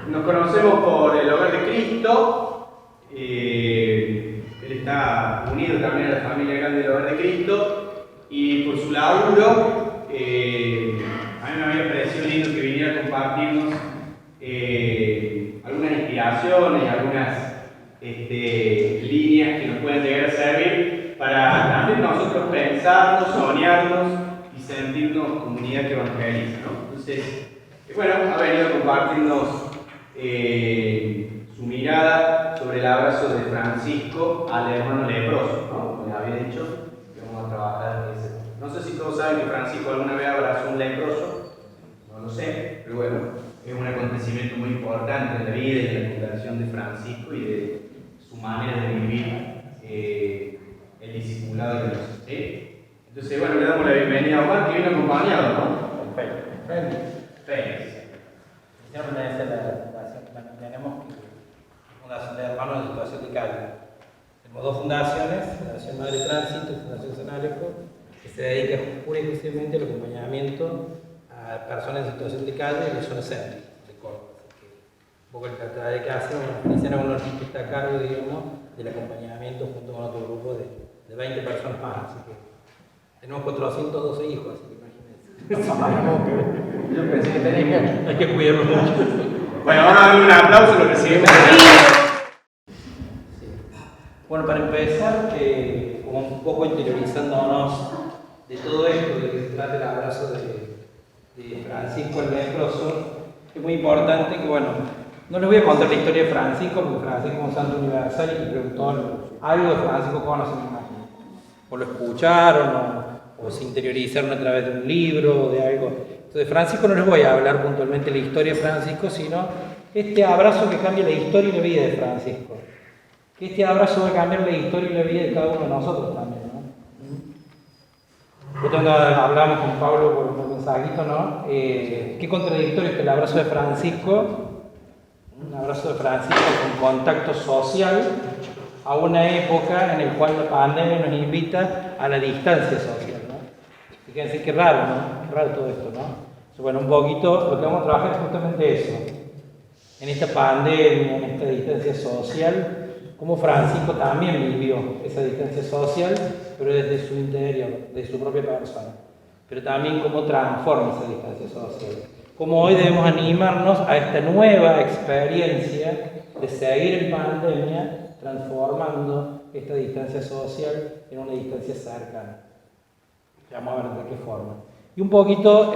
Nos conocemos por el Hogar de Cristo. Él está unido también a la familia grande del Hogar de Cristo. Y por su laburo, a mí me había parecido lindo que viniera a compartirnos algunas inspiraciones, algunas líneas que nos pueden llegar a servir para también nosotros pensarnos, soñarnos y sentirnos comunidad que evangeliza, ¿no? Entonces, bueno, ha venido a compartirnos su mirada sobre el abrazo de Francisco al hermano leproso, ¿no? Como le había dicho, que vamos a trabajar en ese. No sé si todos saben que Francisco alguna vez abrazó a un leproso, no lo sé, pero bueno, es un acontecimiento muy importante en la vida y en la fundación de Francisco y de su manera de vivir el discipulado de Dios. ¿Sí? Entonces, bueno, le damos la bienvenida a Omar, que viene acompañado, ¿no? Félix. Quisiera pertenecer a la fundación que tenemos, Fundación de Hermanos en Situación de Calle. Tenemos dos fundaciones, Fundación Madre Tránsito y Fundación San Alejo, que se dedica pura y exclusivamente al acompañamiento a personas en situación de calle en la zona centro de Córdoba. Así que un poco el tratar que hacemos, una unos que está a cargo, digamos, del acompañamiento junto con otro grupo de 20 personas más. Así que tenemos 412 hijos, así que imagínense. Yo pensé que tenía mucho. Hay que cuidarlos mucho. Bueno, vamos a darle un aplauso, lo recibimos. Sí. Bueno, para empezar, como un poco interiorizándonos de todo esto, de que se trata el abrazo de Francisco el leproso, es muy importante que, bueno, no les voy a contar la historia de Francisco, porque Francisco es un santo universal y preguntó algo de Francisco, conocen, me imagino. O lo escucharon, o se interiorizaron a través de un libro, o de algo. Entonces, de Francisco no les voy a hablar puntualmente de la historia de Francisco, sino este abrazo que cambia la historia y la vida de Francisco. Que este abrazo va a cambiar la historia y la vida de cada uno de nosotros también, ¿no? Cuando hablamos con Pablo por mensajito, ¿no? Qué contradictorio es que el abrazo de Francisco, un abrazo de Francisco con contacto social, a una época en la cual la pandemia nos invita a la distancia social, ¿no? Fíjense qué raro, ¿no? Raro todo esto, ¿no? Entonces, bueno, un poquito lo que vamos a trabajar es justamente eso. En esta pandemia, en esta distancia social, cómo Francisco también vivió esa distancia social, pero desde su interior, desde su propia persona. Pero también cómo transforma esa distancia social. Cómo hoy debemos animarnos a esta nueva experiencia de seguir en pandemia, transformando esta distancia social en una distancia cercana. Vamos a ver de qué forma. Y un poquito,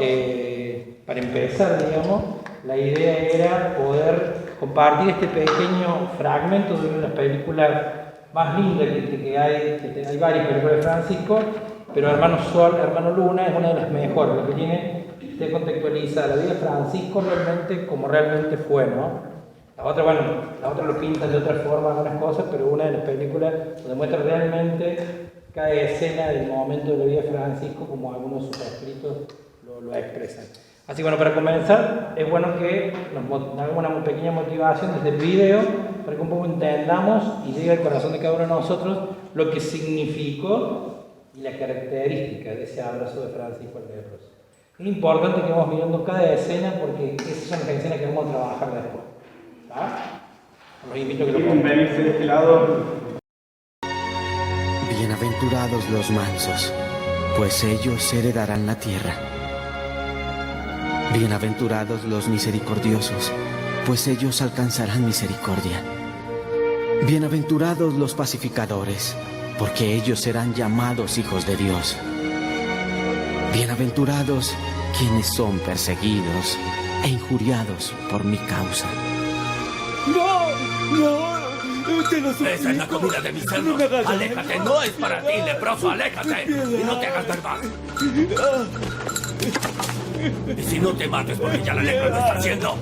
para empezar, digamos, la idea era poder compartir este pequeño fragmento de una de las películas más lindas que hay varias películas de Francisco, pero Hermano Sol, Hermano Luna es una de las mejores, lo que tiene que contextualizar la vida de Francisco realmente como realmente fue, ¿no? La otra lo pinta de otra forma, algunas cosas, pero una de las películas donde muestra realmente cada escena del momento de la vida de Francisco, como algunos de sus escritos lo expresan. Así que bueno, para comenzar, es bueno que nos hagamos una pequeña motivación desde el video, para que un poco entendamos y llegue al corazón de cada uno de nosotros lo que significó y la característica de ese abrazo de Francisco el leproso. Es importante que vamos mirando cada escena, porque esas son las escenas que vamos a trabajar después. Los invito a que lo pongan. Venirse de este lado. Bienaventurados los mansos, pues ellos heredarán la tierra. Bienaventurados los misericordiosos, pues ellos alcanzarán misericordia. Bienaventurados los pacificadores, porque ellos serán llamados hijos de Dios. Bienaventurados quienes son perseguidos e injuriados por mi causa. Esa es la comida de mis cerdos. Aléjate, no es para ti, leproso, aléjate. Y no te hagas verdad. Y si no te mates porque ya la lepra lo está haciendo.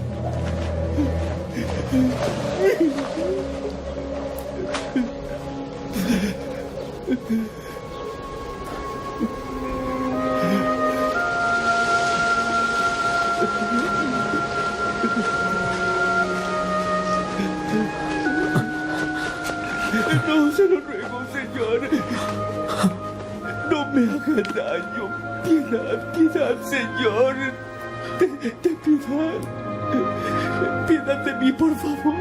No, se lo ruego, Señor. No me haga daño. Piedad, piedad, Señor. Ten piedad. Piedad de mí, por favor.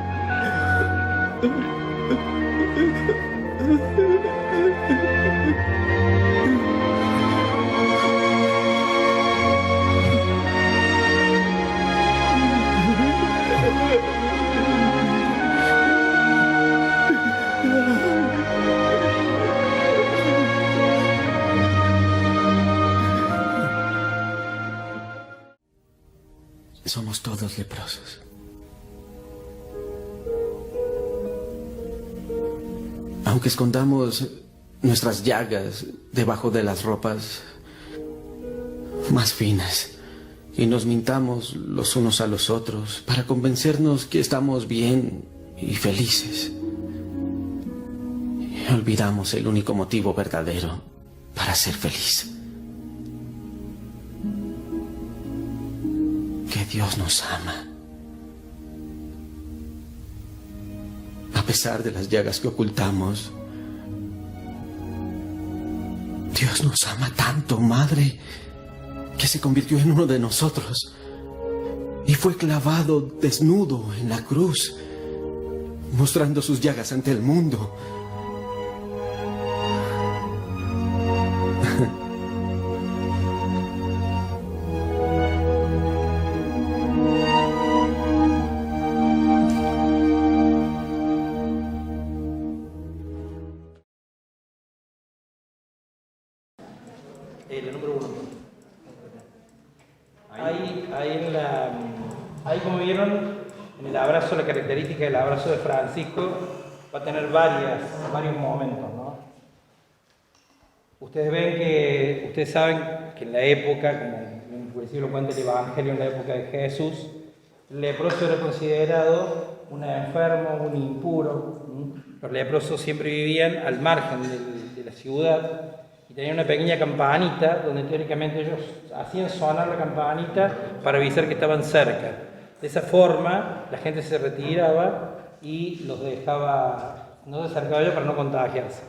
Somos todos leprosos. Aunque escondamos nuestras llagas debajo de las ropas más finas y nos mintamos los unos a los otros para convencernos que estamos bien y felices, y olvidamos el único motivo verdadero para ser feliz. Que Dios nos ama. A pesar de las llagas que ocultamos, Dios nos ama tanto, Madre, que se convirtió en uno de nosotros y fue clavado desnudo en la cruz, mostrando sus llagas ante el mundo. La número 1. Ahí como vieron, en el abrazo, la característica del abrazo de Francisco va a tener varios momentos, ¿no? Ustedes saben que en la época, como inclusive lo cuenta el Evangelio, en la época de Jesús, el leproso era considerado un enfermo, un impuro. Los leprosos siempre vivían al margen de la ciudad y tenían una pequeña campanita donde teóricamente ellos hacían sonar la campanita para avisar que estaban cerca. De esa forma la gente se retiraba y los dejaba, no se acercaba a ellos para no contagiarse.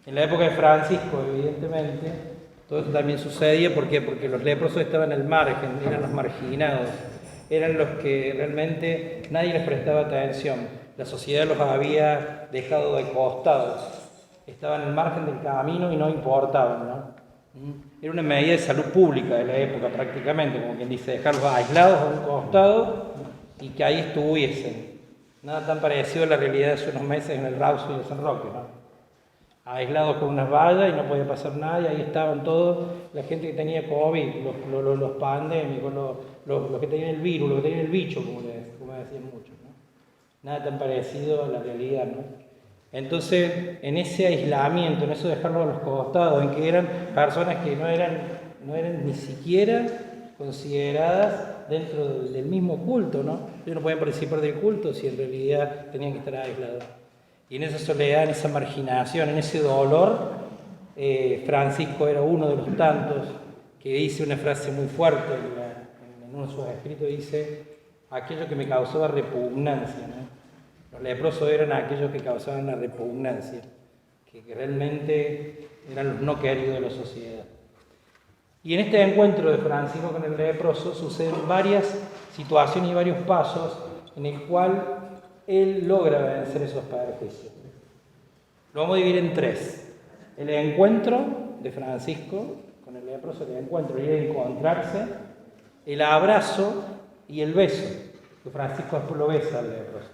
En la época de Francisco, evidentemente, todo esto también sucedía. ¿Por qué? Porque los leprosos estaban al margen, eran los marginados, eran los que realmente nadie les prestaba atención. La sociedad los había dejado de costado, estaban al margen del camino y no importaban, ¿no? Era una medida de salud pública de la época prácticamente, como quien dice, dejarlos aislados a un costado y que ahí estuviesen. Nada tan parecido a la realidad de hace unos meses en el Rawson y el San Roque, ¿no? Aislados con unas vallas y no podía pasar nada, y ahí estaban todos, la gente que tenía COVID, los pandémicos, los que tenían el virus, los que tenían el bicho, como decían muchos, ¿no? Nada tan parecido a la realidad, ¿no? Entonces, en ese aislamiento, en eso de dejarlos a los costados, en que eran personas que no eran ni siquiera consideradas dentro del mismo culto, ¿no? Ellos no podían participar del culto si en realidad tenían que estar aislados. Y en esa soledad, en esa marginación, en ese dolor, Francisco era uno de los tantos que dice una frase muy fuerte en uno de sus escritos, dice: aquello que me causaba repugnancia, ¿no? Los leprosos eran aquellos que causaban la repugnancia, que realmente eran los no queridos de la sociedad. Y en este encuentro de Francisco con el leproso suceden varias situaciones y varios pasos en el cual él logra vencer esos perjuicios. Lo vamos a dividir en tres: el encuentro de Francisco con el leproso, el encuentro y el encontrarse, el abrazo y el beso, que Francisco después lo besa al leproso.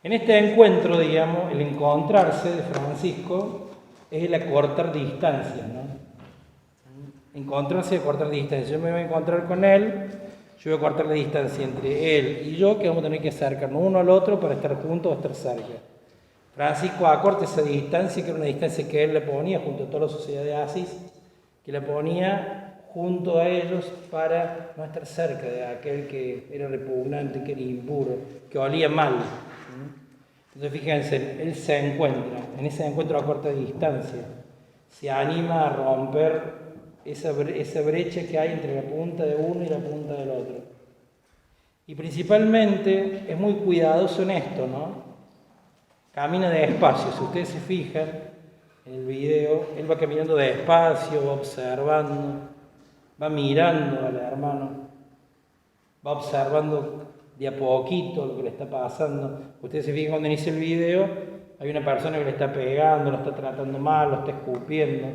En este encuentro, digamos, el encontrarse de Francisco es el acortar distancias, ¿no? Encontrarse y acortar distancias. Yo me voy a encontrar con él, yo voy a cortar la distancia entre él y yo, que vamos a tener que acercarnos uno al otro para estar juntos o estar cerca. Francisco acorta esa distancia, que era una distancia que él le ponía junto a toda la sociedad de Asís, que la ponía junto a ellos para no estar cerca de aquel que era repugnante, que era impuro, que olía mal. Entonces fíjense, él se encuentra, en ese encuentro a corta distancia, se anima a romper esa brecha que hay entre la punta de uno y la punta del otro. Y principalmente es muy cuidadoso en esto, ¿no? Camina despacio. Si ustedes se fijan en el video, él va caminando despacio, va observando, va mirando al hermano. va observando de a poquito lo que le está pasando. Ustedes se fijan cuando inicia el video, hay una persona que le está pegando, lo está tratando mal, lo está escupiendo.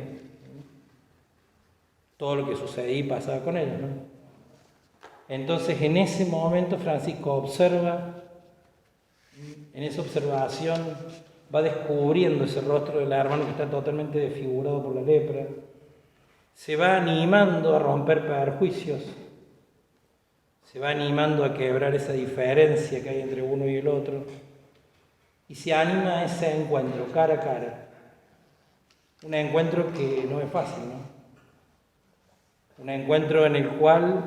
Todo lo que sucedía y pasaba con él, ¿no? Entonces, en ese momento, Francisco observa, en esa observación va descubriendo ese rostro del hermano que está totalmente desfigurado por la lepra, se va animando a romper prejuicios, se va animando a quebrar esa diferencia que hay entre uno y el otro, y se anima a ese encuentro, cara a cara. Un encuentro que no es fácil, ¿no? Un encuentro en el cual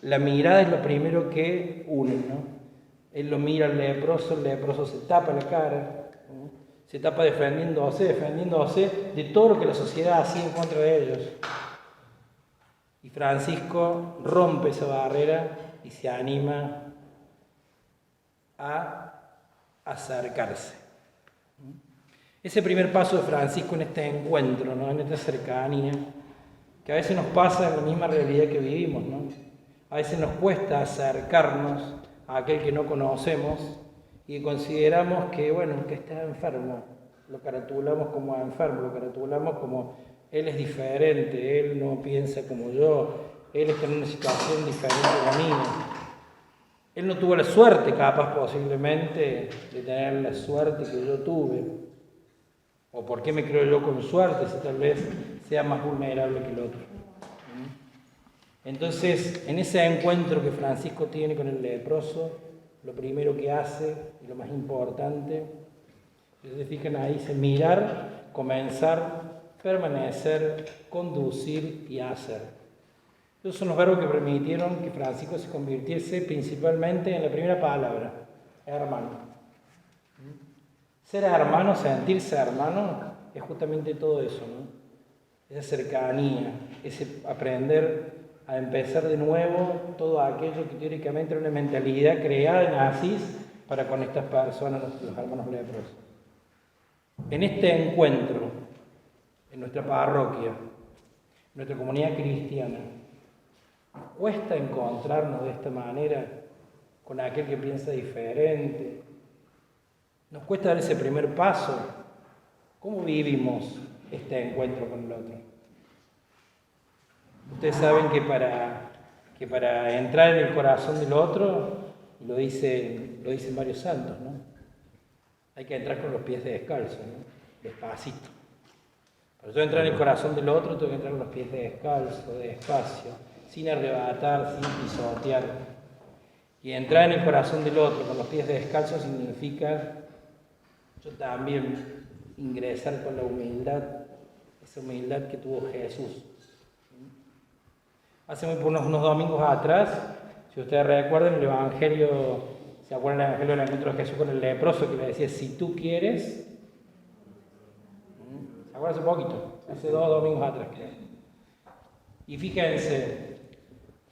la mirada es lo primero que une, ¿no? Él lo mira al leproso, el leproso se tapa la cara, ¿no? Se tapa defendiéndose de todo lo que la sociedad hacía en contra de ellos. Y Francisco rompe esa barrera y se anima a acercarse. Ese primer paso de Francisco en este encuentro, ¿no? En esta cercanía, que a veces nos pasa en la misma realidad que vivimos, ¿no? A veces nos cuesta acercarnos a aquel que no conocemos y consideramos que, bueno, que está enfermo. Lo caratulamos como enfermo, lo caratulamos como él es diferente, él no piensa como yo, él está en una situación diferente a la mía. Él no tuvo la suerte, capaz posiblemente, de tener la suerte que yo tuve. ¿O por qué me creo yo con suerte si tal vez sea más vulnerable que el otro? Entonces, en ese encuentro que Francisco tiene con el leproso, lo primero que hace, y lo más importante, si se fijan ahí, es mirar, comenzar, permanecer, conducir y hacer. Esos son los verbos que permitieron que Francisco se convirtiese principalmente en la primera palabra, hermano. Ser hermano, sentirse hermano, es justamente todo eso, ¿no? Esa cercanía, ese aprender a empezar de nuevo todo aquello que teóricamente era una mentalidad creada en Asís para con estas personas, los hermanos leprosos. En este encuentro, en nuestra parroquia, en nuestra comunidad cristiana, nos cuesta encontrarnos de esta manera con aquel que piensa diferente. Nos cuesta dar ese primer paso. ¿Cómo vivimos este encuentro con el otro? Ustedes saben que para entrar en el corazón del otro, y lo dicen varios santos, ¿no? Hay que entrar con los pies descalzos, ¿no? Despacito. Para yo entrar en el corazón del otro, tengo que entrar con los pies descalzos, despacio, sin arrebatar, sin pisotear. Y entrar en el corazón del otro con los pies descalzos significa yo también ingresar con la humildad, esa humildad que tuvo Jesús. Hace unos domingos atrás, si ustedes recuerdan el Evangelio, ¿se acuerdan el Evangelio del encuentro de Jesús con el leproso que le decía, si tú quieres? ¿Se acuerdan hace poquito? Hace 2 domingos atrás, creo. Y fíjense,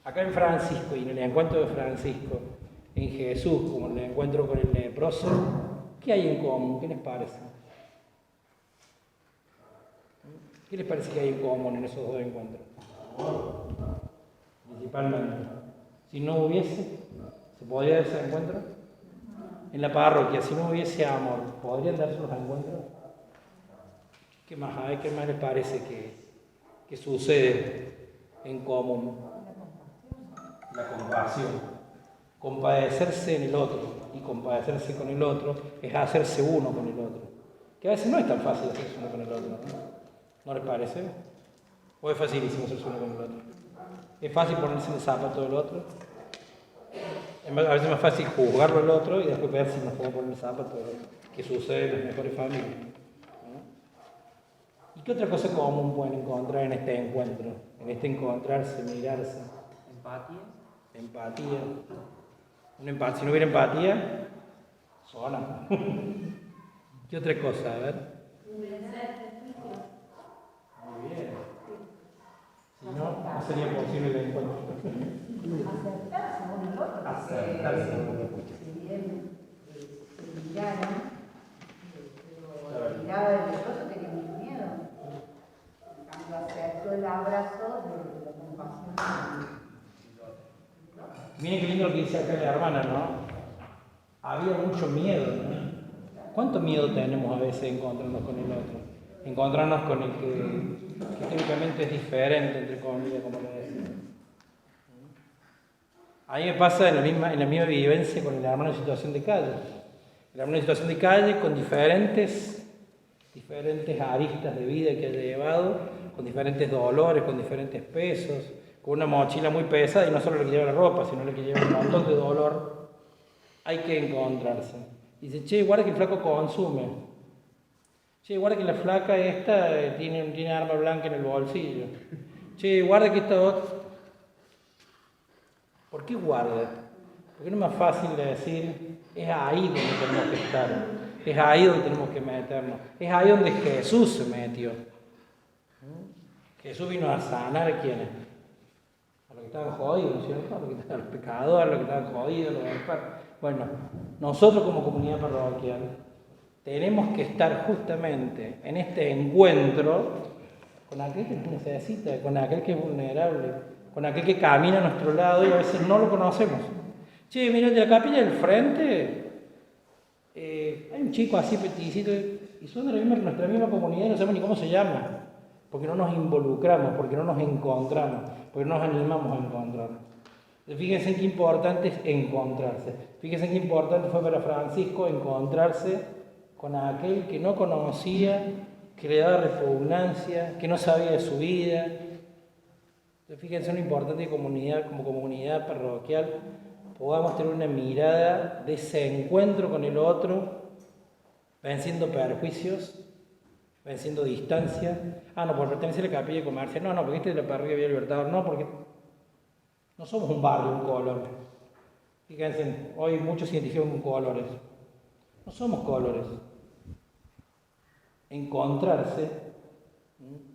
acá en Francisco y en el encuentro de Francisco, en Jesús, como en el encuentro con el leproso, ¿qué hay en común? ¿Qué les parece? ¿Qué les parece que hay en común en esos dos encuentros? Principalmente. Si no hubiese, ¿se podría dar ese encuentro? En la parroquia, si no hubiese amor, ¿podrían darse los encuentros? ¿Qué más hay? ¿Qué más les parece que sucede en común? La compasión. Compadecerse en el otro y compadecerse con el otro es hacerse uno con el otro. Que a veces no es tan fácil hacerse uno con el otro, ¿no? ¿No les parece? ¿O es facilísimo hacerse uno con el otro? ¿Es fácil ponerse en el zapato del otro? A veces es más fácil juzgarlo al otro y después ver si nos podemos poner en el zapato del otro, que sucede en las mejores familias, ¿no? ¿Y qué otra cosa común pueden encontrar en este encuentro? En este encontrarse, mirarse. Empatía. Si no hubiera empatía, sola. ¿Qué otra cosa? A ver. Muy bien. Si no, no sería posible el encuentro. Acercarse uno al otro. Acercarse uno al otro. Si bien se miraron, pero la mirada del leproso tenía mucho miedo. En cambio, aceptó el abrazo de la compasión. Miren qué lindo lo que dice acá la hermana, ¿no? Había mucho miedo, ¿no? ¿Cuánto miedo tenemos a veces de encontrarnos con el otro? Encontrarnos con el que técnicamente es diferente, entre comillas, como le decía. A mí me pasa en la misma vivencia con el hermano en situación de calle. El hermano en situación de calle con diferentes aristas de vida que ha llevado, con diferentes dolores, con diferentes pesos, con una mochila muy pesada y no solo lo que lleva la ropa, sino lo que lleva un montón de dolor. Hay que encontrarse. Dice, che, guarda que el flaco consume. Che, guarda que la flaca esta tiene arma blanca en el bolsillo. Che, guarda que esta otra... ¿Por qué guarda? Porque no es más fácil de decir, es ahí donde tenemos que estar, es ahí donde tenemos que meternos, es ahí donde Jesús se metió. Jesús vino a sanar a quienes, a los que estaban jodidos, ¿cierto? A los pecadores, a los que estaban jodidos, a los enfermos. Bueno, nosotros como comunidad parroquial tenemos que estar justamente en este encuentro con aquel que necesita, con aquel que es vulnerable, con aquel que camina a nuestro lado y a veces no lo conocemos. Che, mira, de la capilla del frente hay un chico así peticito y son de nuestra misma comunidad y no sabemos ni cómo se llama, porque no nos involucramos, porque no nos encontramos, porque no nos animamos a encontrarnos. Fíjense qué importante es encontrarse. Fíjense qué importante fue para Francisco encontrarse con aquel que no conocía, que le daba repugnancia, que no sabía de su vida. Fíjense lo importante comunidad, como comunidad parroquial, podamos tener una mirada de ese encuentro con el otro, venciendo perjuicios, venciendo distancia. Ah, no, por pertenecer a la capilla comercial. No, porque este es de la parroquia Villa Libertador. No, porque no somos un barrio, un color. Fíjense, hoy muchos se identifican con colores. No somos colores. Encontrarse,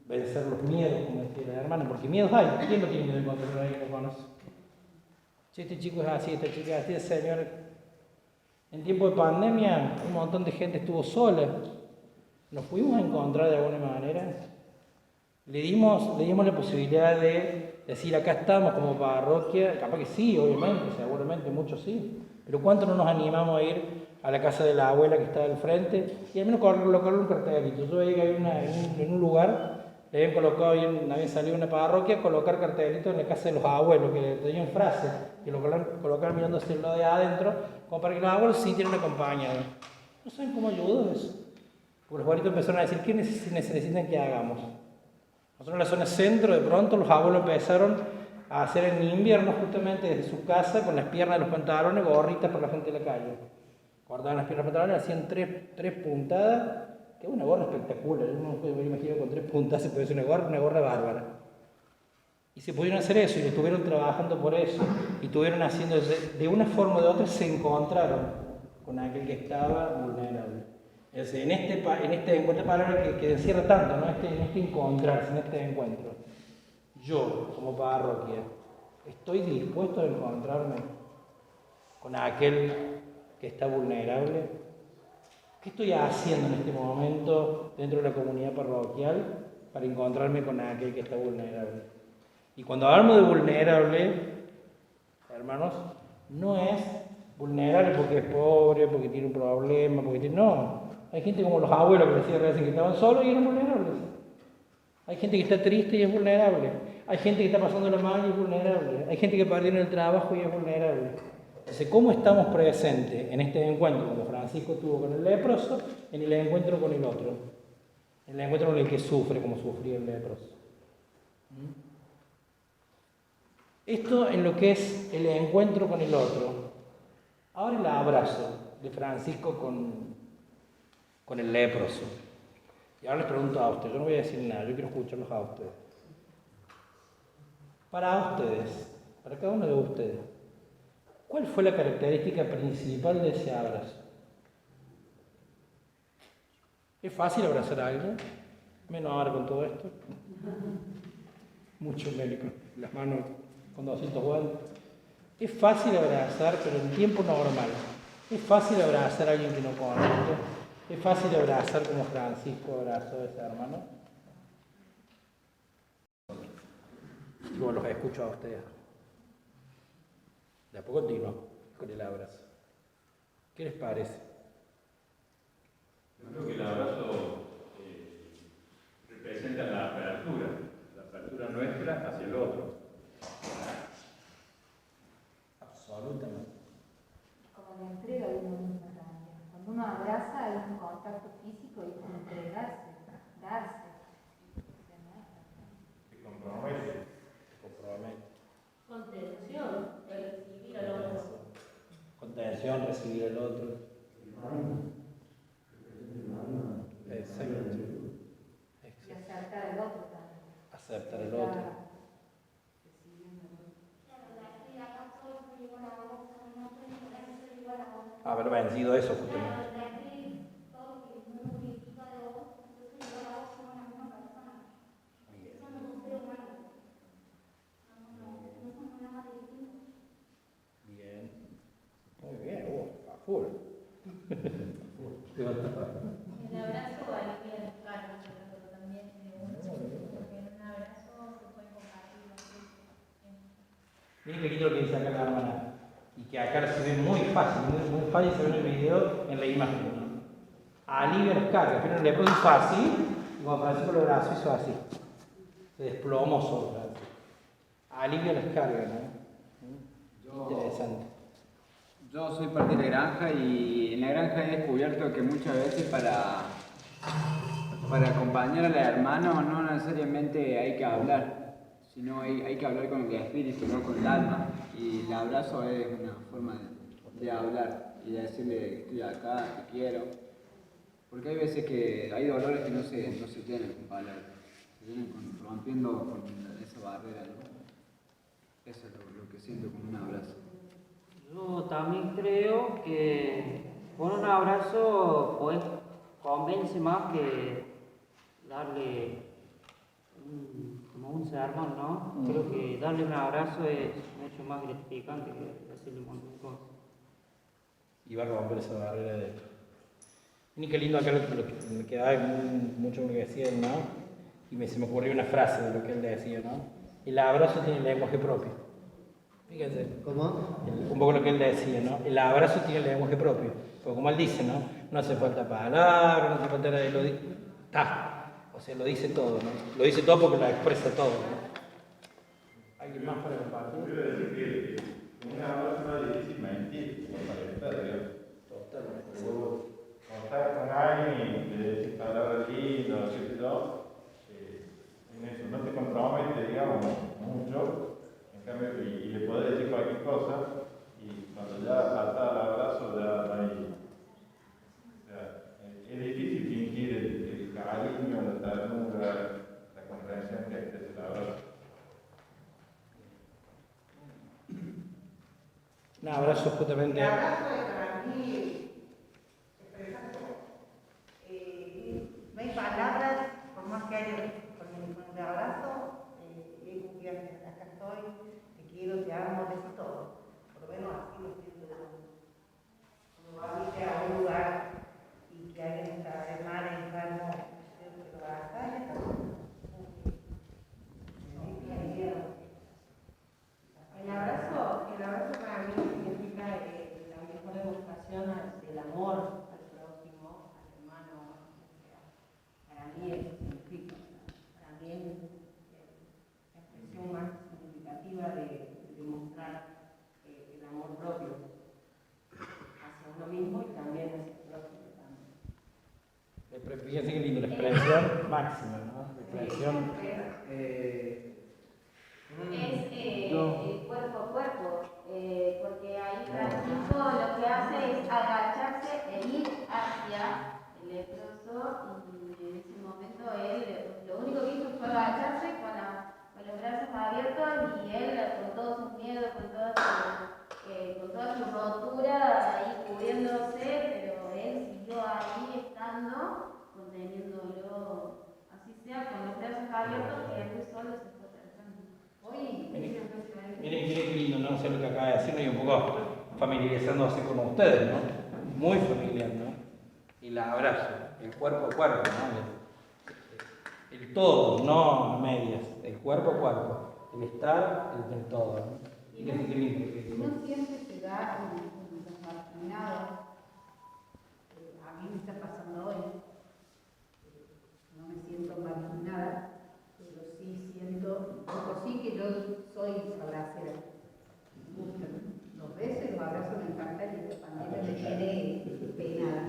vencer los miedos, como decía la hermana, porque miedos hay. ¿Quién no tiene miedo de encontrar a alguien que conoce? Si este chico es así, esta chica es así, señor. En tiempo de pandemia, un montón de gente estuvo sola. ¿Nos pudimos encontrar de alguna manera? Le dimos la posibilidad de decir, acá estamos como parroquia. Capaz que sí, obviamente, seguramente, muchos sí. Pero ¿cuánto no nos animamos a ir a la casa de la abuela que está al frente? Y al menos colocarle un cartelito. Yo veía que había en un lugar, le habían colocado, habían salido una parroquia, colocar cartelitos en la casa de los abuelos, que tenían frases, que lo colocaron mirando hacia el lado de adentro, como para que los abuelos sí tienen acompañado. ¿No saben cómo ayudó eso? Porque los abuelitos empezaron a decir, ¿qué necesitan que hagamos? Nosotros en la zona centro, de pronto los abuelos empezaron a hacer en invierno justamente desde su casa, con las piernas de los pantalones, gorritas para la gente de la calle. Guardaban las piernas de los pantalones, hacían tres puntadas, que es una gorra espectacular. Yo no me imagino con 3 puntadas se puede hacer una gorra bárbara. Y se pudieron hacer eso, y estuvieron trabajando por eso, y estuvieron haciendo, de una forma o de otra, se encontraron con aquel que estaba vulnerable. Es decir, en este encuentro, palabra que encierra tanto, ¿no? En este encontrarse, en este encuentro. Yo, como parroquia, estoy dispuesto a encontrarme con aquel que está vulnerable. ¿Qué estoy haciendo en este momento dentro de la comunidad parroquial para encontrarme con aquel que está vulnerable? Y cuando hablamos de vulnerable, hermanos, no es vulnerable porque es pobre, porque tiene un problema, no. Hay gente como los abuelos que decían recién que estaban solos y eran vulnerables. Hay gente que está triste y es vulnerable. Hay gente que está pasando la mal y es vulnerable. Hay gente que perdió en el trabajo y es vulnerable. Entonces, ¿cómo estamos presentes en este encuentro como Francisco tuvo con el leproso, en el encuentro con el otro? En el encuentro con el que sufre como sufría el leproso. Esto en lo que es el encuentro con el otro. Ahora el abrazo de Francisco con el leproso. Y ahora les pregunto a ustedes, yo no voy a decir nada, yo quiero escucharlos a ustedes. Para ustedes, para cada uno de ustedes, ¿cuál fue la característica principal de ese abrazo? ¿Es fácil abrazar a alguien? Menos ahora con todo esto. Mucho médico, las manos con 200 guantes. Es fácil abrazar, pero en tiempo normal. Es fácil abrazar a alguien que no conoce. Es fácil abrazar como Francisco abrazó a ese hermano. Yo los escucho a ustedes. Después continuó con el abrazo. ¿Qué les parece? Yo creo que el abrazo representa la apertura nuestra hacia el otro. Absolutamente. Como la entrega de uno mismo también. Cuando uno abraza hay un contacto físico y como entregarse, darse. Se compromete. Contención, recibir al otro. Contención, recibir al otro. Exacto. Y aceptar al otro también. Aceptar al otro. Haber vencido eso justamente. Bien. Muy bien, a full. El abrazo alivia el cargo también de uno, porque en un abrazo se puede compartir la vida. Miren qué lindo lo que dice acá la hermana. Y que acá se ve muy fácil, muy fácil se ve en el video, en la imagen, ¿no? Alivia las cargas. Pero el leproso hizo así, y cuando Francisco lo abrazó hizo así. Se desplomó sobre Francisco. Alivia las cargas, ¿no? Interesante. Yo soy parte de la granja y en la granja he descubierto que muchas veces para acompañar al hermano no necesariamente hay que hablar, sino hay que hablar con el espíritu, no con el alma. Y el abrazo es una forma de hablar y de decirle que estoy acá, te quiero. Porque hay veces que hay dolores que no se tienen con palabras, se tienen rompiendo con esa barrera, ¿no? Eso es lo que siento con un abrazo. Yo también creo que con un abrazo pues, convence más que darle como un sermón, ¿no? Creo que darle un abrazo es mucho más gratificante que decirle un montón de cosas. Y va a romper esa barrera de esto. Miren qué lindo acá lo que me quedaba mucho lo que decía él, ¿no? Y se me ocurrió una frase de lo que él decía, ¿no? El abrazo tiene lenguaje propio. Fíjense. ¿Cómo? Un poco lo que él decía, ¿no? El abrazo tiene lenguaje propio. Porque como él dice, ¿no? No hace falta palabras, no hace falta nada. O sea, lo dice todo, ¿no? Lo dice todo porque lo expresa todo, ¿no? ¿Alguien más para compartir? Quiero decir que un abrazo no es difícil mentir, como para estar, Totalmente. Cuando estás con alguien y le decís palabras lindas, qué sé yo, en eso no te compromete, digamos, mucho, en cambio, y le podés decir cualquier cosa, y cuando ya falta el abrazo, ya no hay. O sea, es difícil fingir el cariño, la ternura, la comprensión que expresa el abrazo. Un abrazo justamente. El abrazo es para mí expresar todo. No hay palabras, por más que haya con el abrazo, hay confianza. Acá estoy, te quiero, te amo, te amo todo. Por lo menos así lo siento yo. Cuando vas a un lugar y que alguien está mal, enfermo, creo que lo abrazas y está El abrazo para mí significa la mejor demostración del amor al prójimo, al hermano, para mí eso significa, para mí es la expresión más significativa de demostrar el amor propio hacia uno mismo y también hacia el prójimo también. Fíjense qué lindo, la expresión máxima, ¿no? La expresión. Es el cuerpo a cuerpo, porque ahí Francisco lo que hace es agacharse e ir hacia el leproso y en ese momento él lo único que hizo fue agacharse con los brazos abiertos y él con todos sus miedos, con toda su rotura ahí cubriéndose, pero él siguió ahí estando, conteniéndolo, así sea, con los brazos abiertos y él solo se fue acercando. Miren qué lindo, ¿no? O sea, lo que acaba de decirnos y un poco familiarizándose con ustedes, ¿no? Muy familiar, ¿no? El abrazo, el cuerpo a cuerpo, ¿no? El todo, no a medias, el cuerpo a cuerpo, el estar, el todo, ¿no? Y No siempre se da en los marginados. A mí me está pasando hoy. No me siento marginada, pero sí siento, por sí que yo soy abracera. Me gustan los besos, los abrazos me encantan y esta pandemia me tiene penada.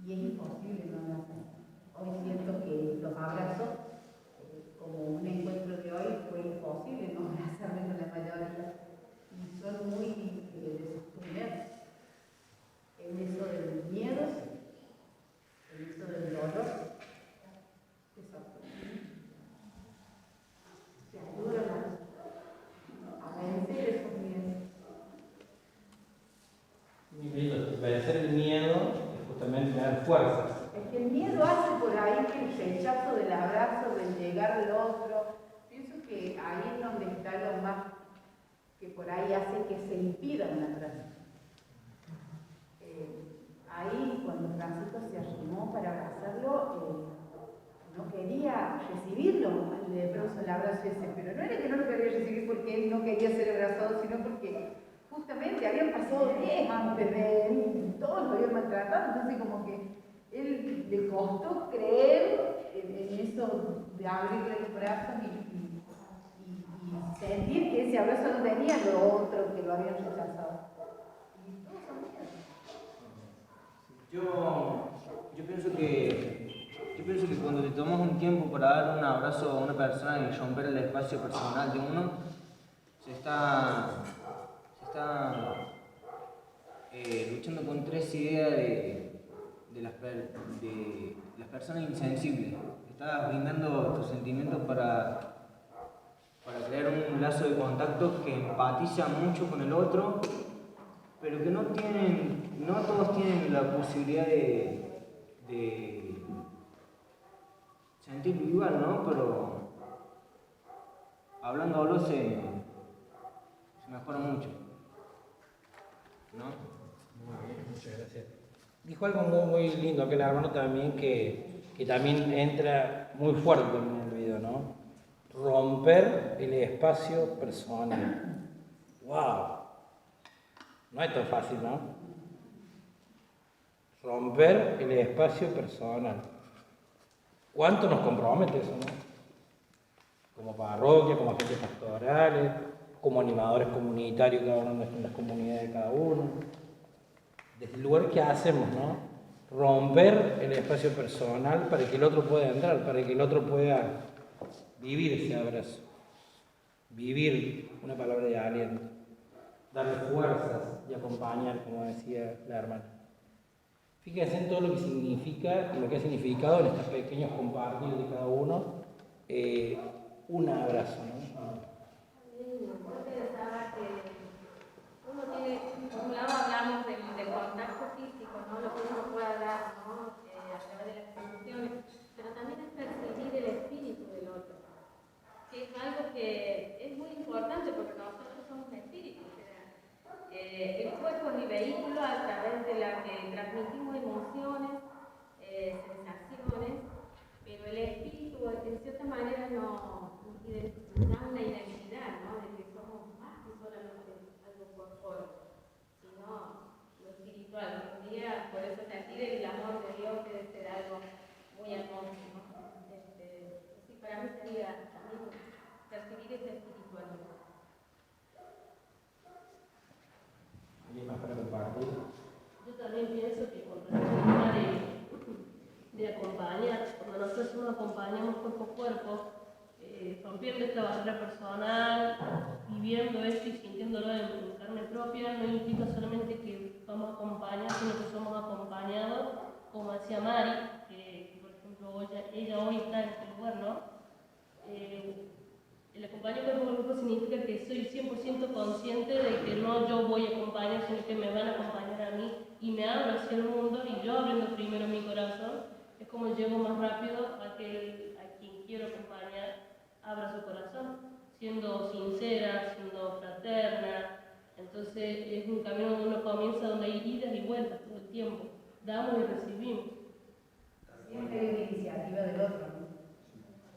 Y es imposible no abrazar. Hoy siento que los abrazos, como un encuentro de hoy, fue imposible no abrazarme con la mayoría. Y son muy desacostumbrados en eso del miedo, en eso del dolor. Se ayudan a vencer esos miedos. Vencer el miedo es justamente tener fuerzas. Es que el miedo hace por ahí que el rechazo del abrazo, del llegar al otro, pienso que ahí es donde está lo más que por ahí hace que se impida un abrazo. Ahí cuando Francisco se arrimó para abrazarlo, no quería recibirlo, el leproso, el abrazo ese, pero no era que no lo quería recibir porque él no quería ser abrazado, sino porque justamente habían pasado 10 antes de él, todos lo habían maltratado, entonces como que él le costó creer en eso de abrirle los brazos y sentir que ese abrazo no tenía lo otro que lo habían rechazado. Y todos son miedos. Yo pienso que cuando te tomas un tiempo para dar un abrazo a una persona y romper el espacio personal de uno, se está luchando contra esa idea de las personas insensibles. Estás brindando tus sentimientos para crear un lazo de contacto que empatiza mucho con el otro, pero que no todos tienen la posibilidad de sentirlo igual, ¿no? Pero hablándolo se mejora mucho, ¿no? Muy bien, muchas gracias. Dijo algo muy lindo aquel hermano también, que también entra muy fuerte en el video, ¿no? Romper el espacio personal. ¡Wow! No es tan fácil, ¿no? Romper el espacio personal. ¿Cuánto nos compromete eso, no? Como parroquia, como agentes pastorales, como animadores comunitarios, cada uno en las comunidades de cada uno. Desde el lugar que hacemos, ¿no? Romper el espacio personal para que el otro pueda entrar, para que el otro pueda vivir ese abrazo. Vivir una palabra de aliento. Darle fuerzas y acompañar, como decía la hermana. Fíjense en todo lo que significa y lo que ha significado en estos pequeños compartidos de cada uno un abrazo, ¿no? Yo pensaba que uno tiene, por un lado hablamos del contacto físico, ¿no? Lo que uno puede dar, ¿no? A través de las instituciones, pero también es percibir el espíritu del otro, que es algo que es muy importante porque nosotros somos espíritus. El cuerpo es mi vehículo a través de la que transmitimos emociones, sensaciones, pero el espíritu en cierta manera nos da una identidad, ¿no? De que somos más que solamente algo corpóreo, sino lo espiritual. Un día, por eso sentir el amor de Dios debe ser algo muy hermoso, ¿no? Sí, para mí sería también percibir esa espiritualidad. ¿Alguien más para compartir? Yo también pienso que con respecto al tema de acompañar, cuando nosotros acompañamos cuerpo a cuerpo, rompiendo esta barrera personal, viviendo esto y sintiéndolo en carne propia, no implica solamente que vamos a acompañar, sino que somos acompañados, como decía Mari, que por ejemplo ella hoy está en este lugar, ¿no? El acompañar cuerpo a cuerpo significa que soy 100% consciente de que no yo voy a acompañar, sino que me van a acompañar a mí y me abro hacia el mundo y yo abriendo primero mi corazón, es como llego más rápido a quien quiero acompañar, abra su corazón, siendo sincera, siendo fraterna. Entonces es un camino donde uno comienza, donde hay idas y vueltas todo el tiempo, damos y recibimos. Siempre hay una iniciativa del otro, ¿no?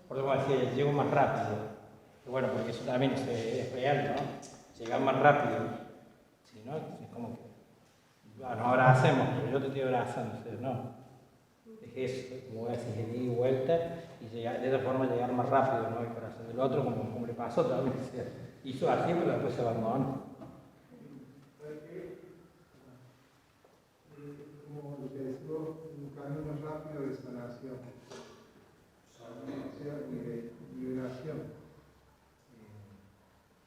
Por lo que decía, llego más rápido. Bueno, porque eso también es real, ¿no? Llegar más rápido. Si no, es como que, bueno, ahora hacemos, pero yo te estoy abrazando, ustedes no. Es eso, como voy a decir, de ida y vuelta, y llegar, de esa forma llegar más rápido, ¿no? El corazón del otro, como le pasó también, se hizo así, pero después se abandonó. Como lo que decimos, un camino rápido de sanación, o sea, liberación.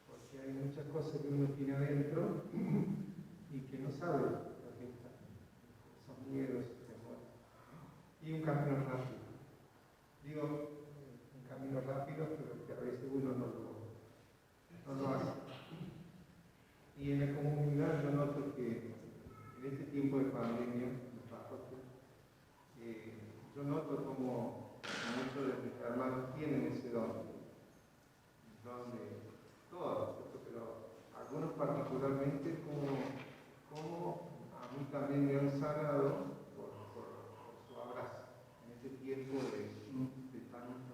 Porque hay muchas cosas que uno tiene adentro y que no sabe dónde están. Esos miedos, esos temores. Y un camino rápido. Digo, un camino rápido, pero que a veces uno no lo hace. Y en la comunidad yo noto que en este tiempo de pandemia, yo noto como muchos de mis hermanos tienen ese don de todos, pero algunos particularmente como a mí también me han sanado por su abrazo en este tiempo de tanto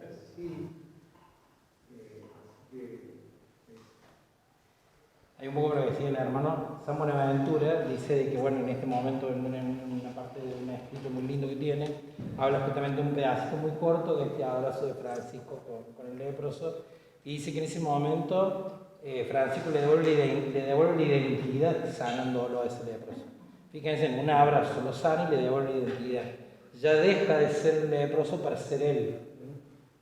así. Hay un poco lo que decía el hermano San Buenaventura, dice de que bueno, en este momento, en una parte de un escrito muy lindo que tiene, habla justamente de un pedacito muy corto de este abrazo de Francisco con el leproso, y dice que en ese momento Francisco le devuelve la identidad sanándolo a ese leproso. Fíjense, en un abrazo lo sana y le devuelve la identidad. Ya deja de ser el leproso para ser él.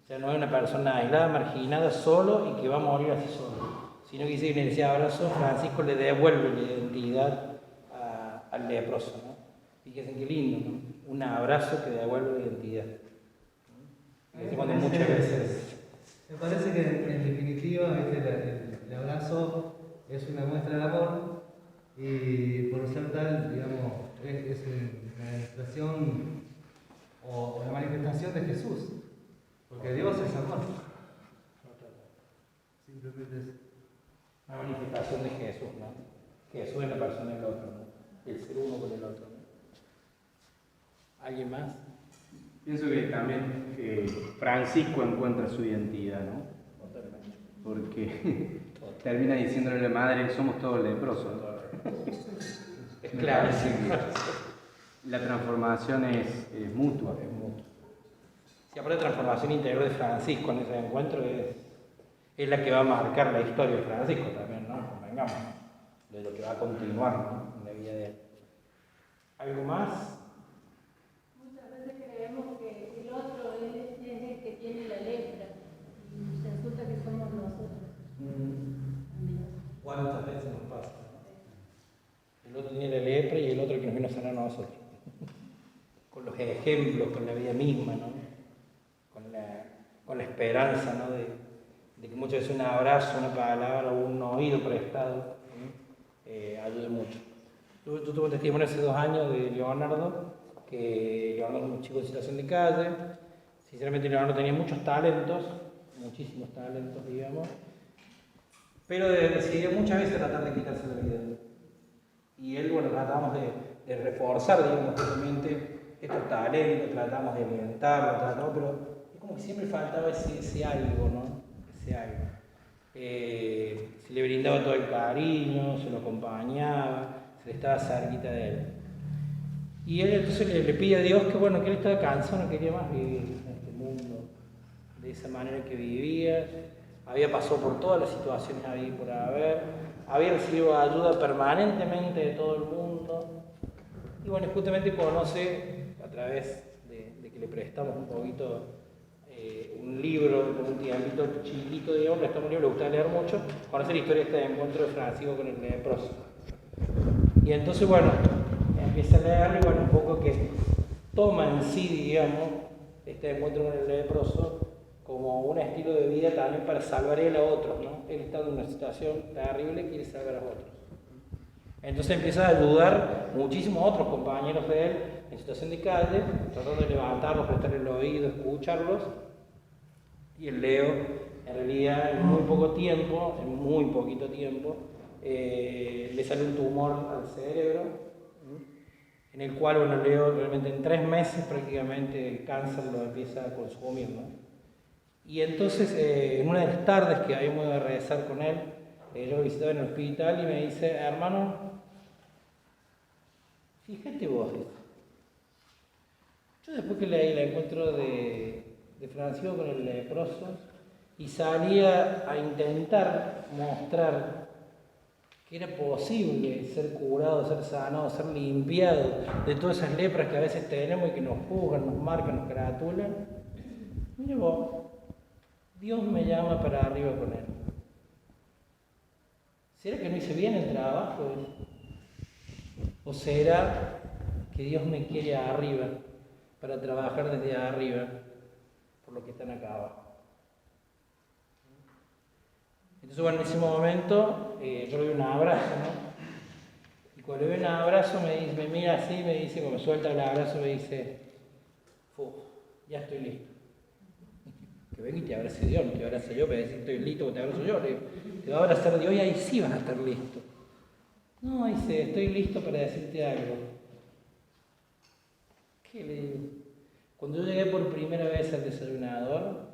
Ya no es una persona aislada, marginada, solo y que va a morir así solo. Sino que dice que en ese abrazo Francisco le devuelve la identidad al leproso, ¿no? Fíjense qué lindo, ¿no? Un abrazo que devuelve la identidad. Muchas veces. Me parece que en definitiva el abrazo es una muestra de amor y por ser tal, digamos, es una expresión o la manifestación de Jesús, porque Dios es amor. Simplemente es una manifestación de Jesús, ¿no? Jesús es la persona del otro, ¿no? El ser uno con el otro, ¿no? ¿Alguien más? Pienso que también Francisco encuentra su identidad, ¿no? Porque termina diciéndole a la madre, somos todos leprosos. Es claro, sí. La transformación es mutua. Es mutua. Sí, aparte la transformación interior de Francisco en ese encuentro es la que va a marcar la historia de Francisco también, ¿no? Convengamos, de lo que va a continuar, ¿no? En la vida de él. ¿Algo más? Muchas veces creemos que el otro es el que tiene la lepra y resulta que somos nosotros. ¿Cuántas veces nos pasa? El otro tiene la lepra y el otro que nos vino a sanar a nosotros. Con los ejemplos, con la vida misma, ¿no? Con la esperanza, ¿no? De que muchas veces un abrazo, una palabra o un oído prestado ayude mucho. Tú tuve un testimonio hace 2 años de Leonardo, que Leonardo es un chico en situación de calle. Sinceramente Leonardo tenía muchos talentos, muchísimos talentos, digamos, pero decidió muchas veces tratar de quitarse la vida. Y él, bueno, tratamos de reforzar, digamos, justamente estos talentos, tratamos de alimentarlo, pero es como que siempre faltaba ese algo, ¿no? Algo. Se le brindaba todo el cariño, se lo acompañaba, se le estaba cerquita de él. Y él entonces le pide a Dios que, bueno, que él estaba cansado, no quería más vivir en este mundo de esa manera que vivía. Había pasado por todas las situaciones había por haber, había recibido ayuda permanentemente de todo el mundo. Y bueno, justamente conoce, a través de que le prestamos un poquito un libro, con un tiempito chiquito, digamos, le prestamos un libro, le gusta leer mucho, conoce la historia de este encuentro de Francisco con el leproso. Y entonces, bueno, empieza a leer y bueno, un poco que toma en sí, digamos, este encuentro con el leproso como un estilo de vida también para salvar él a otros, ¿no? Él está en una situación terrible y quiere salvar a otros. Entonces empieza a ayudar muchísimo a otros compañeros de él en situación de calle, tratando de levantarlos, prestarle el oído, escucharlos. Y el Leo, en realidad, en muy poco tiempo, en muy poquito tiempo, le sale un tumor al cerebro, en el cual, bueno, Leo realmente en 3 meses prácticamente el cáncer lo empieza a consumir, ¿no? Y entonces, en una de las tardes que habíamos de rezar con él, yo lo visitaba en el hospital y me dice, hermano, fíjate vos esto. Yo después que leí el encuentro de Francisco con el leproso y salía a intentar mostrar que era posible ser curado, ser sanado, ser limpiado de todas esas lepras que a veces tenemos y que nos juzgan, nos marcan, nos gratulan. Mire vos, Dios me llama para arriba con él. ¿Será que no hice bien el trabajo? ¿O será que Dios me quiere arriba para trabajar desde arriba por los que están acá abajo? Entonces, bueno, en ese momento yo le doy un abrazo, ¿no? Y cuando le doy un abrazo me mira así, me dice, cuando me suelta el abrazo, me dice, ya estoy listo. Que venga y te abrace Dios, no te abrace yo, para decir estoy listo, te abrazo yo. Le digo, te va a abrazar Dios y ahí sí vas a estar listo. No, dice, estoy listo para decirte algo. ¿Qué le digo? Cuando yo llegué por primera vez al desayunador,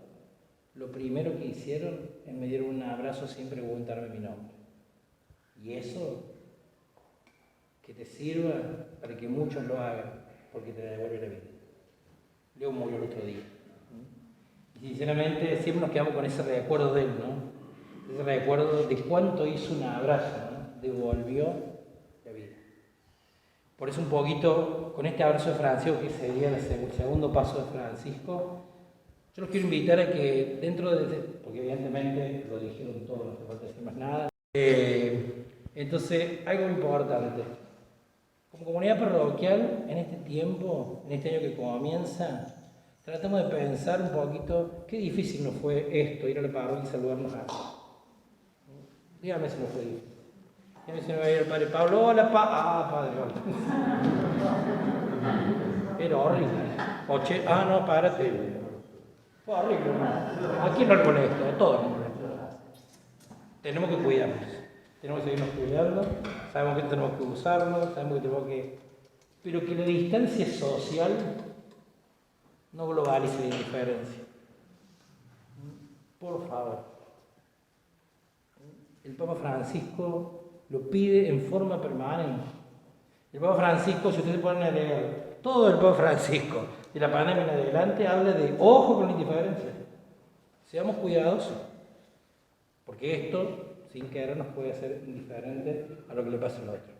lo primero que hicieron es me dieron un abrazo sin preguntarme mi nombre. Y eso, que te sirva para que muchos lo hagan, porque te devuelve la vida. Leo murió el otro día. Y sinceramente siempre nos quedamos con ese recuerdo de él, ¿no? Ese recuerdo de cuánto hizo un abrazo, ¿no? Devolvió la vida. Por eso un poquito, con este abrazo de Francisco, que sería el segundo paso de Francisco, yo los quiero invitar a que dentro de, porque evidentemente lo dijeron todos, no hace falta decir más nada. Entonces, algo importante. Como comunidad parroquial, en este tiempo, en este año que comienza, tratemos de pensar un poquito qué difícil nos fue esto, ir a la parroquia y saludarnos así. Dígame si nos fue difícil. Dígame si me va a ir el padre Pablo. Hola, padre, hola. Era horrible. No, párate. Fue horrible. ¿A quién no le molesta? A todos nos molesta. Tenemos que cuidarnos. Tenemos que seguirnos cuidando. Sabemos que tenemos que usarlo. Sabemos que tenemos que... Pero que la distancia social no globalice la indiferencia. Por favor. El Papa Francisco lo pide en forma permanente. El Papa Francisco, si ustedes se ponen a leer todo el Papa Francisco de la pandemia en adelante, habla de ojo con la indiferencia. Seamos cuidadosos, porque esto, sin querer, nos puede hacer indiferentes a lo que le pasa al otro.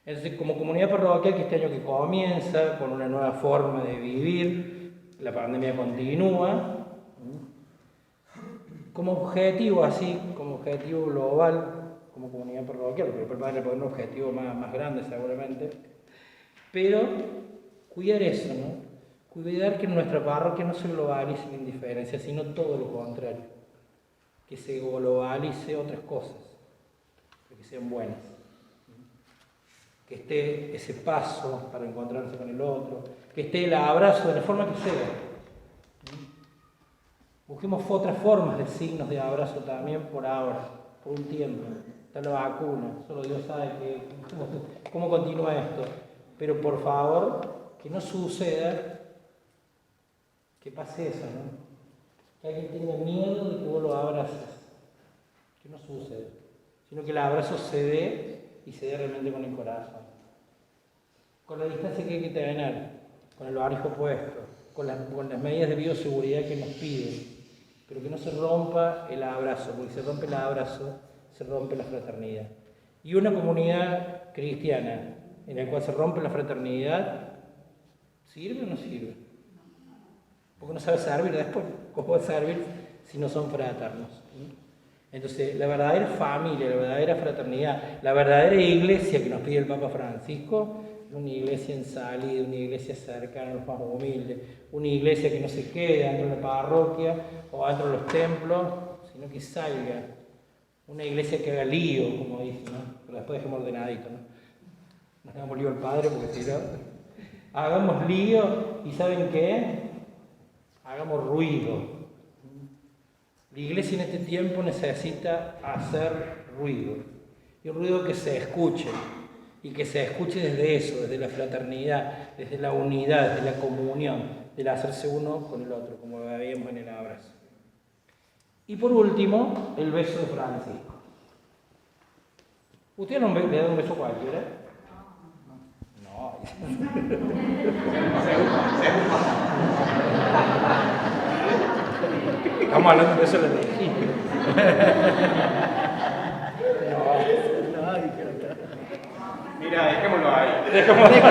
Entonces, como comunidad parroquial, que este año que comienza con una nueva forma de vivir, la pandemia continúa, como objetivo así, como objetivo global, como comunidad parroquial, pero el Padre le pone un objetivo más grande seguramente, pero cuidar eso, ¿no? Cuidar que en nuestra parroquia no se globalice la indiferencia, sino todo lo contrario, que se globalice otras cosas, que sean buenas, que esté ese paso para encontrarse con el otro, que esté el abrazo de la forma que sea. Busquemos otras formas de signos de abrazo también por ahora, por un tiempo. Está la vacuna, solo Dios sabe cómo continúa esto. Pero por favor, que no suceda que pase eso, ¿no? Que alguien tenga miedo de que vos lo abraces. Que no suceda. Sino que el abrazo se dé y se dé realmente con el corazón. Con la distancia que hay que tener, con el barbijo puesto, con las medidas de bioseguridad que nos piden. Pero que no se rompa el abrazo, porque si se rompe el abrazo, se rompe la fraternidad. Y una comunidad cristiana en la cual se rompe la fraternidad, ¿sirve o no sirve? Porque no sabe servir después. ¿Cómo va a servir si no son fraternos? Entonces, la verdadera familia, la verdadera fraternidad, la verdadera iglesia que nos pide el Papa Francisco, es una iglesia en salida, una iglesia cercana a los más humildes, una iglesia que no se quede dentro de la parroquia o dentro de los templos, sino que salga. Una iglesia que haga lío, como dicen, ¿no? Pero después dejemos ordenadito, ¿no? No hagamos lío al Padre, porque si no, hagamos lío y ¿saben qué? Hagamos ruido. La iglesia en este tiempo necesita hacer ruido. Y un ruido que se escuche. Y que se escuche desde eso, desde la fraternidad, desde la unidad, desde la comunión, del hacerse uno con el otro, como veíamos en el abrazo. Y por último, el beso de Francisco. ¿Usted no le da un beso a cualquiera? No. Estamos hablando de beso de legítimo. Mira, dejémoslo ahí. Dejémoslo ahí.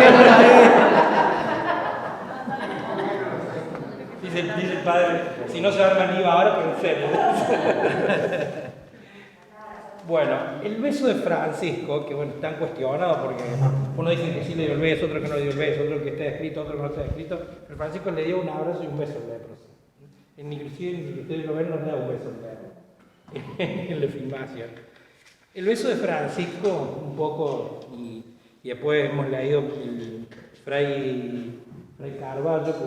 Dice el padre, si no se arma ni ahora, pero en serio. Bueno, el beso de Francisco, que bueno, están cuestionados porque uno dice que sí le dio el beso, otro que no le dio el beso, otro que está escrito, otro que no está escrito, pero Francisco le dio un abrazo y un beso al leproso. Inclusive, si ustedes lo ven, no le da un beso al leproso en la filmación. El beso de Francisco, un poco, y después hemos leído el Fray Carballo, que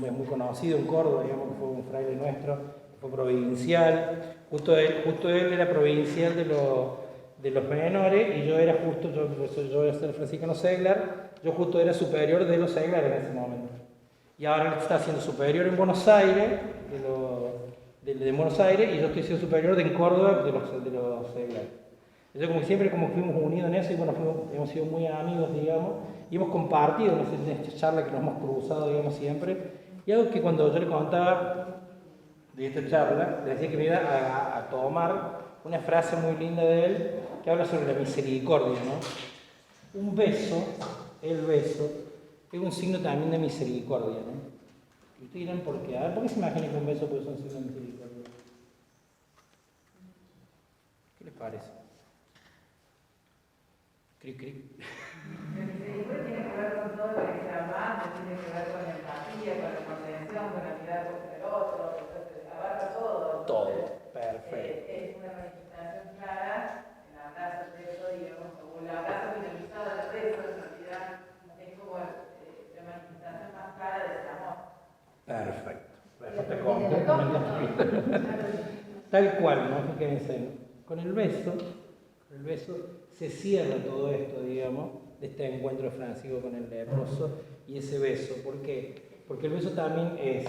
es muy conocido en Córdoba, digamos que fue un fraile nuestro, fue provincial, justo él era provincial de los menores, y yo era el franciscano seglar, yo justo era superior de los seglares en ese momento. Y ahora él está siendo superior en Buenos Aires, de Buenos Aires, y yo estoy siendo superior en Córdoba de los seglares. Entonces, como siempre, como fuimos unidos en eso, y bueno, hemos sido muy amigos, digamos, y hemos compartido en esta charla que nos hemos cruzado, digamos, siempre. Y algo que cuando yo le contaba de esta charla, le decía que me iba a tomar una frase muy linda de él, que habla sobre la misericordia, ¿no? Un beso, el beso, es un signo también de misericordia, ¿no? Y ustedes dirán, ¿por qué? A ver, ¿por qué se imaginan que un beso puede ser un signo de misericordia? ¿Qué les parece? Cric, cric. El misericordia tiene que ver con todo lo que es amar, tiene que ver con empatía, con la comprensión, con la mirada por el otro, entonces abarca todo. Todo, perfecto. Es una manifestación clara, el abrazo de eso, digamos, como el abrazo finalizado del beso, en realidad es como la manifestación más clara de ese amor. Perfecto. Te compro. Tal cual, ¿no? Fíjense, con el beso se cierra todo esto, digamos, de este encuentro de Francisco con el leproso y ese beso. ¿Por qué? Porque el beso también es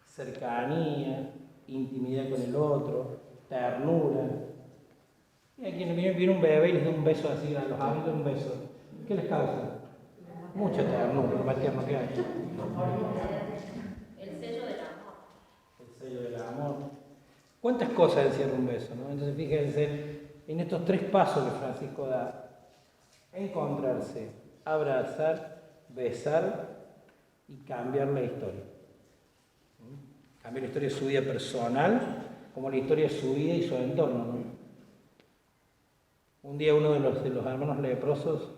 cercanía, intimidad con el otro, ternura. Y aquí viene un bebé y les da un beso así, a los adultos un beso. ¿Qué les causa? Mucha ternura, lo más tierno que hay. El sello del amor. El sello del amor. ¿Cuántas cosas encierra un beso, no? Entonces fíjense en estos 3 pasos que Francisco da: encontrarse, abrazar, besar y cambiar la historia. Cambiar la historia de su vida personal como la historia de su vida y su entorno, ¿no? Un día uno de los hermanos leprosos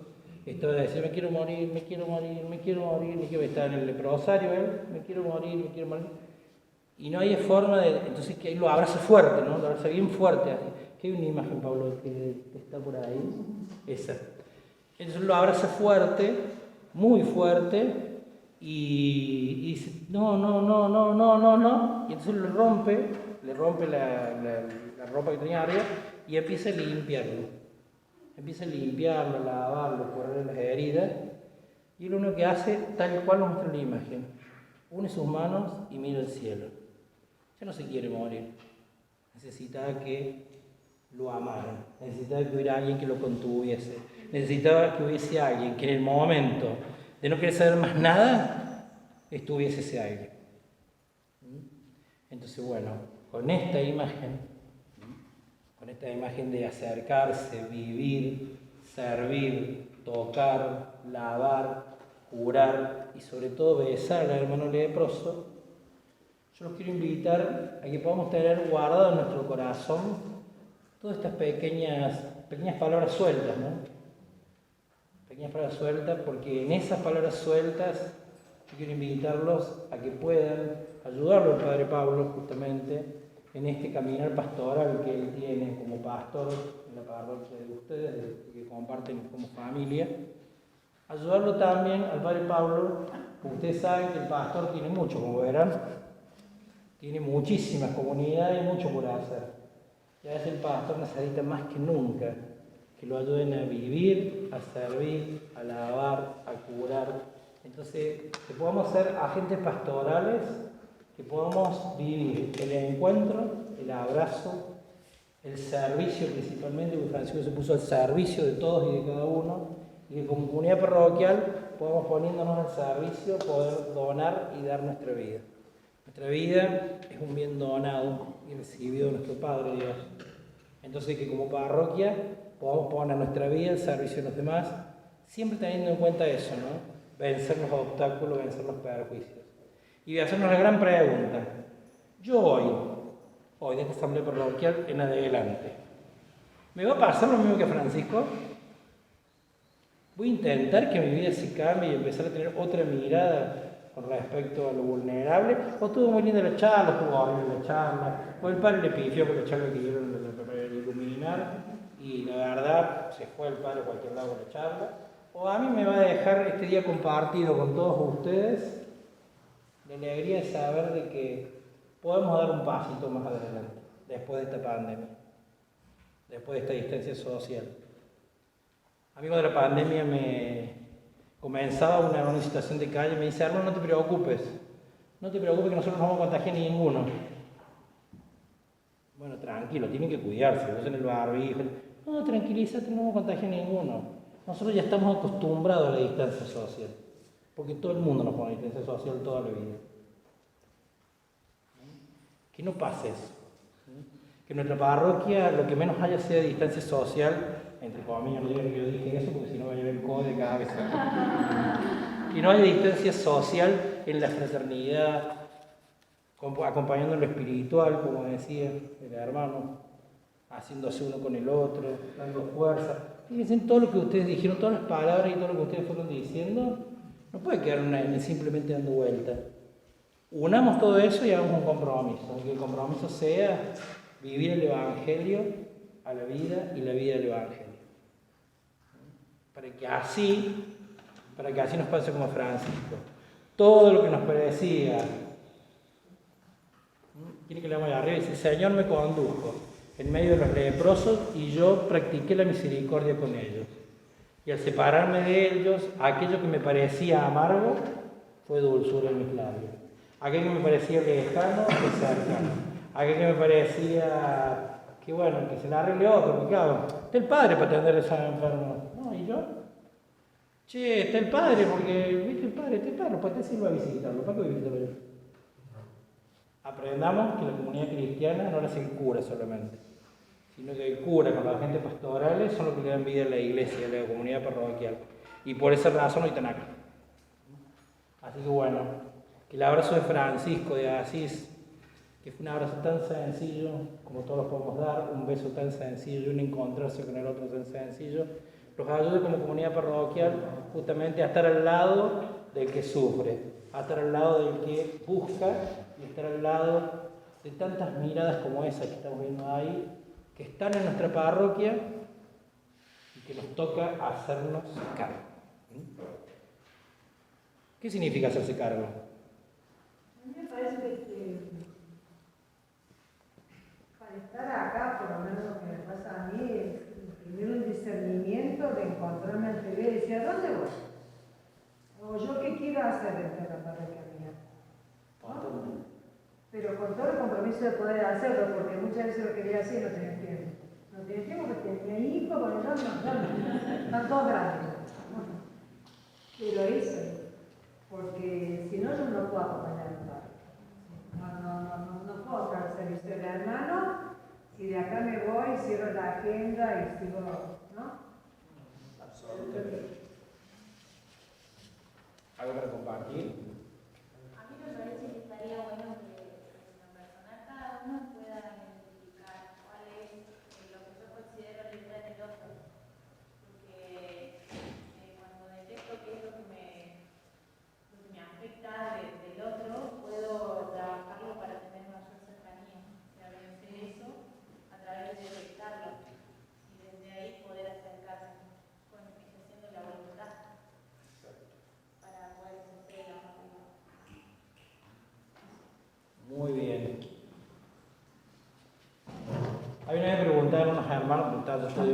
estaba diciendo: me quiero morir, me quiero morir, me quiero morir, estaba en el leprosario él, me quiero morir, me quiero morir. Y no hay forma de... Entonces que él lo abraza fuerte, ¿no? Lo abraza bien fuerte. Que hay una imagen, Pablo, que está por ahí. Esa. Entonces lo abraza fuerte, muy fuerte, y dice, no. Y entonces le rompe la ropa que tenía arriba y empieza a limpiarlo. Empieza a limpiarlo, a lavarlo, a correr las heridas. Y lo único que hace, tal cual nos muestra la imagen, une sus manos y mira el cielo. Ya no se quiere morir. Necesitaba que lo amaran. Necesitaba que hubiera alguien que lo contuviese. Necesitaba que hubiese alguien que en el momento de no querer saber más nada, estuviese ese alguien. Entonces, bueno, con esta imagen de acercarse, vivir, servir, tocar, lavar, curar y sobre todo besar al hermano leproso, yo los quiero invitar a que podamos tener guardado en nuestro corazón todas estas pequeñas palabras sueltas, ¿no? Pequeñas palabras sueltas, porque en esas palabras sueltas yo quiero invitarlos a que puedan ayudarlo al Padre Pablo justamente en este caminar pastoral que él tiene como pastor en la parroquia de ustedes, que comparten como familia. Ayudarlo también al Padre Pablo, porque ustedes saben que el pastor tiene mucho, como verán, tiene muchísimas comunidades y mucho por hacer. Y a veces el pastor necesita más que nunca que lo ayuden a vivir, a servir, a lavar, a curar. Entonces, que podamos ser agentes pastorales, que podamos vivir el encuentro, el abrazo, el servicio principalmente, porque Francisco se puso al servicio de todos y de cada uno, y que como comunidad parroquial podemos poniéndonos al servicio, poder donar y dar nuestra vida. Nuestra vida es un bien donado y recibido de nuestro Padre Dios. Entonces que como parroquia podamos poner nuestra vida al servicio de los demás, siempre teniendo en cuenta eso, ¿no? Vencer los obstáculos, vencer los perjuicios. Y voy a hacernos la gran pregunta. Yo hoy de esta asamblea parroquial en adelante, ¿me va a pasar lo mismo que Francisco? Voy a intentar que mi vida se cambie y empezar a tener otra mirada con respecto a lo vulnerable. O estuvo muy linda la charla, estuvo horrible la charla, o el padre le pifió con la charla que dieron de iluminar y la verdad se fue el padre a cualquier lado con la charla. O a mí me va a dejar este día compartido con todos ustedes la alegría de saber de que podemos dar un pasito más adelante, después de esta pandemia, después de esta distancia social. A mí cuando la pandemia me comenzaba una situación de calle, me dice, hermano, no te preocupes que nosotros no vamos a contagiar ninguno. Bueno, tranquilo, tienen que cuidarse, usen el barbijo. No, tranquilízate, no vamos a contagiar ninguno. Nosotros ya estamos acostumbrados a la distancia social, porque todo el mundo nos pone distancia social toda la vida. Que no pase eso. Que en nuestra parroquia lo que menos haya sea distancia social, entre comillas, no digo que yo dije eso porque si no va a llevar el código de cada vez. Que no haya distancia social en la fraternidad, acompañando lo espiritual, como decía el hermano, haciéndose uno con el otro, dando fuerza. Fíjense en todo lo que ustedes dijeron, todas las palabras y todo lo que ustedes fueron diciendo, no puede quedar simplemente dando vuelta. Unamos todo eso y hagamos un compromiso, que el compromiso sea vivir el Evangelio a la vida y la vida del Evangelio. Para que así nos pase como Francisco. Todo lo que nos parecía, quiere que le vamos arriba y dice, Señor me condujo en medio de los leprosos y yo practiqué la misericordia con ellos. Y al separarme de ellos, aquello que me parecía amargo fue dulzura en mis labios. Aquello que me parecía lejano fue cercano. Aquello que me parecía que bueno, que se la arregle otro, porque claro, está el padre para atender a esos enfermos. No, ¿y yo? Che, está el padre, porque, ¿viste el padre? Está el padre, ¿para qué sirve a visitarlo? ¿Para qué voy a visitarlo yo? Aprendamos que la comunidad cristiana no la hace el cura solamente, sino que el cura con la gente pastorales son los que le dan vida a la iglesia, a la comunidad parroquial. Y por esa razón hoy están acá. Así que bueno, que el abrazo de Francisco de Asís, que fue un abrazo tan sencillo como todos los podemos dar, un beso tan sencillo, un encontrarse con el otro tan sencillo, los ayude como comunidad parroquial justamente a estar al lado del que sufre, a estar al lado del que busca y estar al lado de tantas miradas como esa que estamos viendo ahí, que están en nuestra parroquia y que nos toca hacernos cargo. ¿Qué significa hacerse cargo? A mí me parece que para estar acá, por lo menos lo que me pasa a mí, es primero un discernimiento de encontrarme ante Dios y decir, ¿a dónde voy? O yo qué quiero hacer dentro de la parroquia mía. ¿No? Pero con todo el compromiso de poder hacerlo, porque muchas veces lo quería hacer y no tenía tiempo. No tenía tiempo porque tenía hijos, bueno, no, están todos grandes. Pero eso, porque si no, yo no puedo acompañar a mi padre. No puedo estar al servicio del hermano si de acá me voy, cierro la agenda y sigo, ¿no? Absolutamente. ¿Algo para compartir? A mí me parece que estaría bueno que en la persona cada uno pueda identificar cuál es lo que yo considero libertad en el otro. Porque cuando detecto qué es lo que me afecta del otro, puedo trabajarlo para tener mayor cercanía. O sea, vencer eso a través de detectarlo y desde ahí poder acercarse con ejerciendo la voluntad. Muy bien. Hay una vez me preguntaron unos hermanos,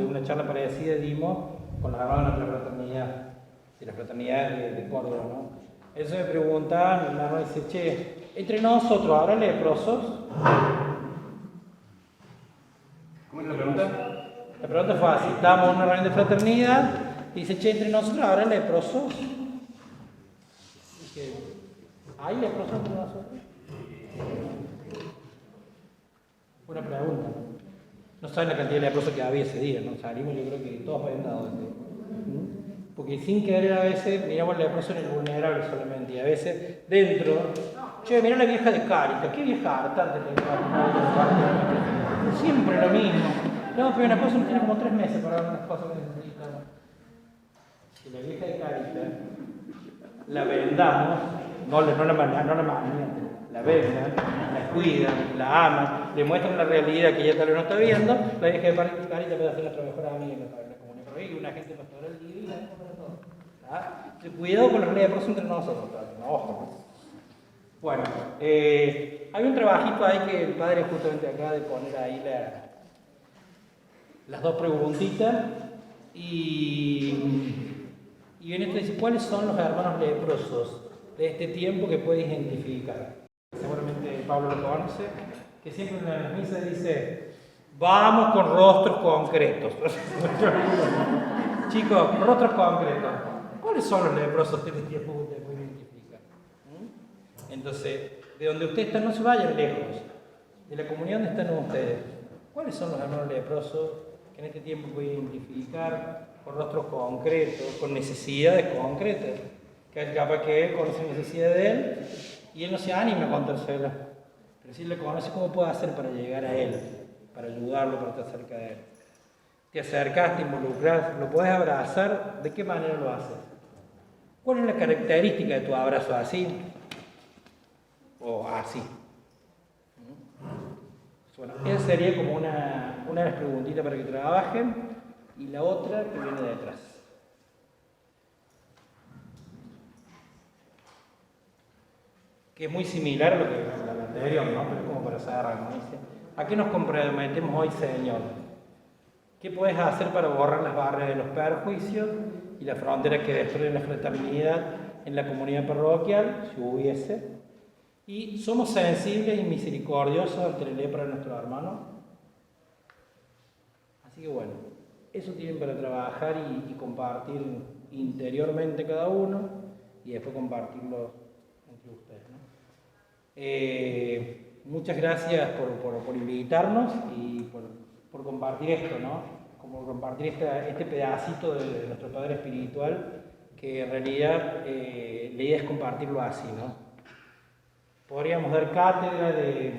una charla parecida dimos con los hermanos de la fraternidad de Córdoba, ¿no? Eso me preguntaban, el hermano dice, che, entre nosotros, ¿habrá leprosos? ¿Cómo es la pregunta? La pregunta fue así, estábamos en una reunión de fraternidad y dice, che, entre nosotros habrá leprosos. Dije, ¿hay leprosos entre nosotros? Una pregunta, ¿no? No saben la cantidad de leprosos que había ese día, ¿no? Salimos, yo creo que todos habían dado ese día. Porque sin querer a veces miramos al leproso en el vulnerable solamente, y a veces dentro, che, mirá la vieja de Cáritas, qué vieja hartante de Cáritas. Siempre lo mismo. No, pero una cosa no tiene como 3 meses para ver unas cosas que necesitamos. Y la vieja de Cáritas la vendamos, no la mandan, la vendan, la cuidan, la aman, le muestran la realidad que ella tal vez no está viendo, la vieja de Cáritas puede ser nuestra mejor amiga en la comunidad, pero hay una gente pastoral divina, ¿ah? Cuidado con los leprosos entre nosotros, no, ojo. Bueno, hay un trabajito ahí que el padre justamente acaba de poner ahí las 2 preguntitas y en esto dice, ¿cuáles son los hermanos leprosos de este tiempo que puede identificar? Seguramente Pablo lo conoce, que siempre en las misas dice, vamos con rostros concretos. Chicos, rostros concretos. ¿Cuáles son los leprosos de este tiempo que usted puede identificar? Entonces, de donde ustedes están, no se vayan lejos. De la comunidad donde están ustedes. ¿Cuáles son los hermanos leprosos que en este tiempo pueden identificar con rostros concretos, con necesidades concretas? Que capaz que él conoce necesidad de él y él no se anima a contársela. Pero si él le conoce, ¿cómo puede hacer para llegar a él? Para ayudarlo, para estar cerca de él. Te acercas, te involucras, lo puedes abrazar, ¿de qué manera lo haces? ¿Cuál es la característica de tu abrazo? ¿Así? ¿O así? Bueno, esa sería como una de las preguntitas para que trabajen y la otra que viene detrás. Que es muy similar a lo que la anterior, ¿no? Pero es como para cerrar, ¿no? Dice, ¿a qué nos comprometemos hoy, Señor? ¿Qué puedes hacer para borrar las barreras de los perjuicios y las fronteras que destruyen la fraternidad en la comunidad parroquial, si hubiese? ¿Y somos sensibles y misericordiosos ante la lepra de nuestros hermanos? Así que bueno, eso tienen para trabajar y compartir interiormente cada uno y después compartirlo entre ustedes, ¿no? Muchas gracias por invitarnos y por compartir esto, ¿no? Como compartir este pedacito de nuestro Padre Espiritual, que en realidad la idea es compartirlo así, ¿no? Podríamos dar cátedra de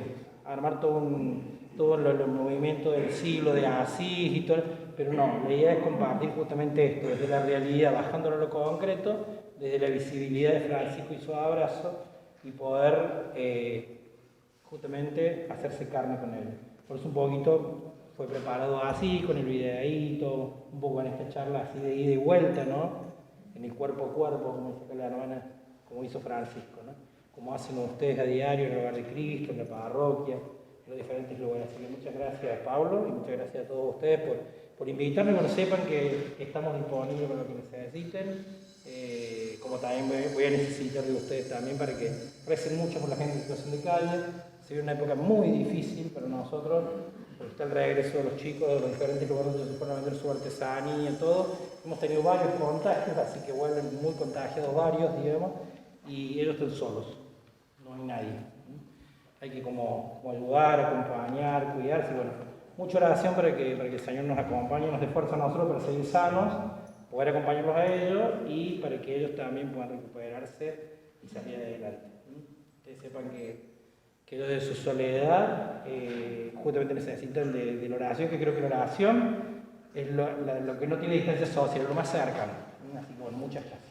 armar todo el movimiento del siglo de Asís y todo, pero no, la idea es compartir justamente esto, desde la realidad, bajándolo a lo concreto, desde la visibilidad de Francisco y su abrazo, y poder justamente hacerse carne con él. Por eso un poquito fue preparado así, con el videíto, un poco en esta charla así de ida y vuelta, ¿no? En el cuerpo a cuerpo, como dice la hermana, como hizo Francisco, ¿no? Como hacen ustedes a diario en el Hogar de Cristo, en la parroquia, en los diferentes lugares. Así que muchas gracias, Pablo, y muchas gracias a todos ustedes por invitarme, que sepan que estamos disponibles para lo que necesiten. Como también voy a necesitar de ustedes también para que recen mucho por la gente en situación de calle. Se vive una época muy difícil para nosotros, porque está el regreso de los chicos de los diferentes lugares donde se fueron a vender su artesanía, todo. Hemos tenido varios contagios, así que vuelven muy contagiados varios, digamos, y ellos están solos, no hay nadie. Hay que como ayudar, acompañar, cuidarse. Bueno, mucha oración para que el Señor nos acompañe, nos dé fuerza a nosotros para seguir sanos, poder acompañarlos a ellos y para que ellos también puedan recuperarse y salir adelante. Ustedes sepan que ellos de su soledad justamente necesitan de la oración, que creo que la oración es lo que no tiene distancia social, lo más cercano. Así que bueno, muchas gracias.